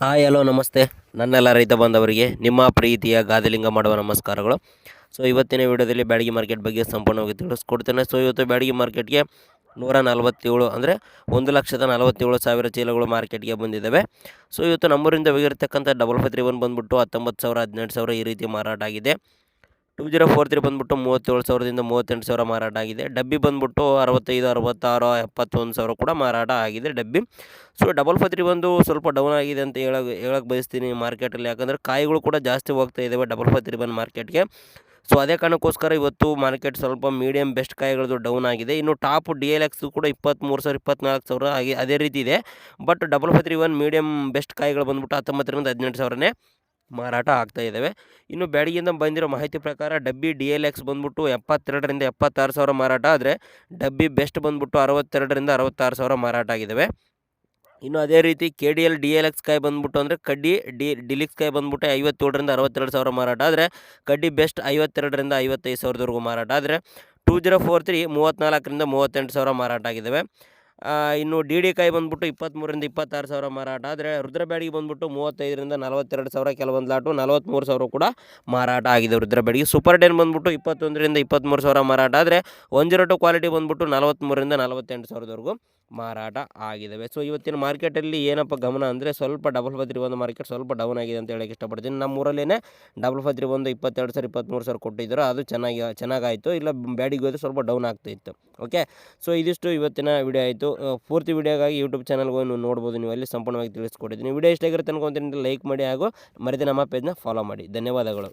Hi hello ನಮಸ್ತೆ ನನ್ನೆಲ್ಲ ರೈತ ಬಾಂಧವರಿಗೆ ನಿಮ್ಮ ಪ್ರೀತಿಯ ಗಾದಿಲಿಂಗ ಮಾಡುವ ನಮಸ್ಕಾರಗಳು. ಇವತ್ತಿನ ವಿಡಿಯೋದಲ್ಲಿ ಬ್ಯಾಡಗಿ ಮಾರ್ಕೆಟ್ ಬಗ್ಗೆ ಸಂಪೂರ್ಣವಾಗಿ ತಿಳಿಸ್ಕೊಡ್ತೇನೆ. ಇವತ್ತು ಬ್ಯಾಡಗಿ ಮಾರ್ಕೆಟ್ಗೆ 147 ಅಂದರೆ 1,47,000 ಚೀಲಗಳು ಮಾರ್ಕೆಟ್ಗೆ ಬಂದಿದ್ದಾವೆ. ಇವತ್ತು ನಮ್ಮೂರಿಂದ ಹೋಗಿರ್ತಕ್ಕಂಥ 5531 ಬಂದುಬಿಟ್ಟು 19,000 18,000 ಈ ರೀತಿ ಮಾರಾಟ ಆಗಿದೆ. 2043 ಬಂದುಬಿಟ್ಟು 37,000ದಿಂದ 38,000 ಮಾರಾಟ ಆಗಿದೆ. ಡಬ್ಬಿ ಬಂದುಬಿಟ್ಟು 65 66 71,000 ಕೂಡ ಮಾರಾಟ ಆಗಿದೆ ಡಬ್ಬಿ. 5531 ಸ್ವಲ್ಪ ಡೌನ್ ಆಗಿದೆ ಅಂತ ಹೇಳಕ್ಕೆ ಬಯಸ್ತೀನಿ ಮಾರ್ಕೆಟಲ್ಲಿ. ಯಾಕಂದರೆ ಕಾಯಿಗಳು ಕೂಡ ಜಾಸ್ತಿ ಹೋಗ್ತಾ ಇದ್ದಾವೆ 5531 ಮಾರ್ಕೆಟ್ಗೆ. ಅದೇ ಕಾರಣಕ್ಕೋಸ್ಕರ ಇವತ್ತು ಮಾರ್ಕೆಟ್ ಸ್ವಲ್ಪ ಮೀಡಿಯಮ್ ಬೆಸ್ಟ್ ಕಾಯಿಗಳದ್ದು ಡೌನ್ ಆಗಿದೆ. ಇನ್ನು ಟಾಪ್ DLX ಕೂಡ 23,000 24,000 ಹಾಗೆ ಅದೇ ರೀತಿ ಇದೆ. ಬಟ್ 5531 ಮೀಡಿಯಮ್ ಬೆಸ್ಟ್ ಕಾಯಿಗಳು ಬಂದುಬಿಟ್ಟು 19ರಿಂದ 18,000ನೇ ಮಾರಾಟ ಆಗ್ತಾ ಇದ್ದಾವೆ. ಇನ್ನು ಬ್ಯಾಡಗಿಯಿಂದ ಬಂದಿರೋ ಮಾಹಿತಿ ಪ್ರಕಾರ ಡಬ್ಬಿ DLX ಬಂದುಬಿಟ್ಟು 72ರಿಂದ 76,000 ಮಾರಾಟ ಆದರೆ ಡಬ್ಬಿ ಬೆಸ್ಟ್ ಬಂದುಬಿಟ್ಟು 62ರಿಂದ 66,000 ಮಾರಾಟ ಆಗಿದ್ದಾವೆ. ಇನ್ನು ಅದೇ ರೀತಿ KDL DLX ಕಾಯಿ ಬಂದುಬಿಟ್ಟು ಅಂದರೆ ಕಡ್ಡಿ ಡಿಲಿಕ್ಸ್ ಕಾಯಿ ಬಂದುಬಿಟ್ಟು 57ರಿಂದ 62,000 ಮಾರಾಟ ಆದರೆ ಕಡ್ಡಿ ಬೆಸ್ಟ್ 52ರಿಂದ 55,000ವರೆಗೂ ಮಾರಾಟ ಆದರೆ 2043 34ರಿಂದ 38,000 ಮಾರಾಟ ಆಗಿದ್ದಾವೆ. ಇನ್ನು DD ಕಾಯಿ ಬಂದುಬಿಟ್ಟು 23ರಿಂದ 26,000 ಮಾರಾಟ ಆದರೆ ರುದ್ರಬ್ಯಾಡಗಿ ಬಂದುಬಿಟ್ಟು 35ರಿಂದ 42,000 ಕೆಲವೊಂದು ಲಾಟು 43,000 ಕೂಡ ಮಾರಾಟ ಆಗಿದೆ ರುದ್ರಬ್ಯಾಡಗಿ. ಸೂಪರ್ ಡೇನ್ ಬಂದುಬಿಟ್ಟು 21ರಿಂದ 23,000 ಮಾರಾಟ ಆದರೆ 102 ಕ್ವಾಲಿಟಿ ಬಂದುಬಿಟ್ಟು 43ರಿಂದ 48,000ವರೆಗೂ ಮಾರಾಟ ಆಗಿದ್ದಾವೆ. ಇವತ್ತಿನ ಮಾರ್ಕೆಟಲ್ಲಿ ಏನಪ್ಪ ಗಮನ ಅಂದರೆ ಸ್ವಲ್ಪ 5531 ಮಾರ್ಕೆಟ್ ಸ್ವಲ್ಪ ಡೌನ್ ಆಗಿದೆ ಅಂತ ಹೇಳಕ್ಕೆ ಇಷ್ಟಪಡ್ತೀನಿ. ನಮ್ಮ ಊರಲ್ಲೇ 5531 22,000 23,000 ಕೊಟ್ಟಿದ್ದರು, ಅದು ಚೆನ್ನಾಗಾಯಿತು. ಇಲ್ಲ ಬ್ಯಾಡಿಗೆ ಹೋದರೆ ಸ್ವಲ್ಪ ಡೌನ್ ಆಗ್ತಾಯಿತ್ತು. ಓಕೆ, ಇದಿಷ್ಟು ಇವತ್ತಿನ ವಿಡಿಯೋ ಆಯಿತು. ಪೂರ್ತಿ ವಿಡಿಯೋಗಾಗಿ ಯೂಟ್ಯೂಬ್ ಚಾನಲ್ಗೆ ನೋಡ್ಬೋದು, ನೀವು ಅಲ್ಲಿ ಸಂಪೂರ್ಣವಾಗಿ ತಿಳಿಸ್ಕೊಟ್ಟಿದ್ದೀನಿ. ವಿಡಿಯೋ ಇಷ್ಟ ಆಗಿರುತ್ತೆ ಅನ್ಕೊಂತೀನಿ, ಲೈಕ್ ಮಾಡಿ ಹಾಗೂ ಮರೆತು ನಮ್ಮ ಪೇಜ್ನ ಫಾಲೋ ಮಾಡಿ. ಧನ್ಯವಾದಗಳು.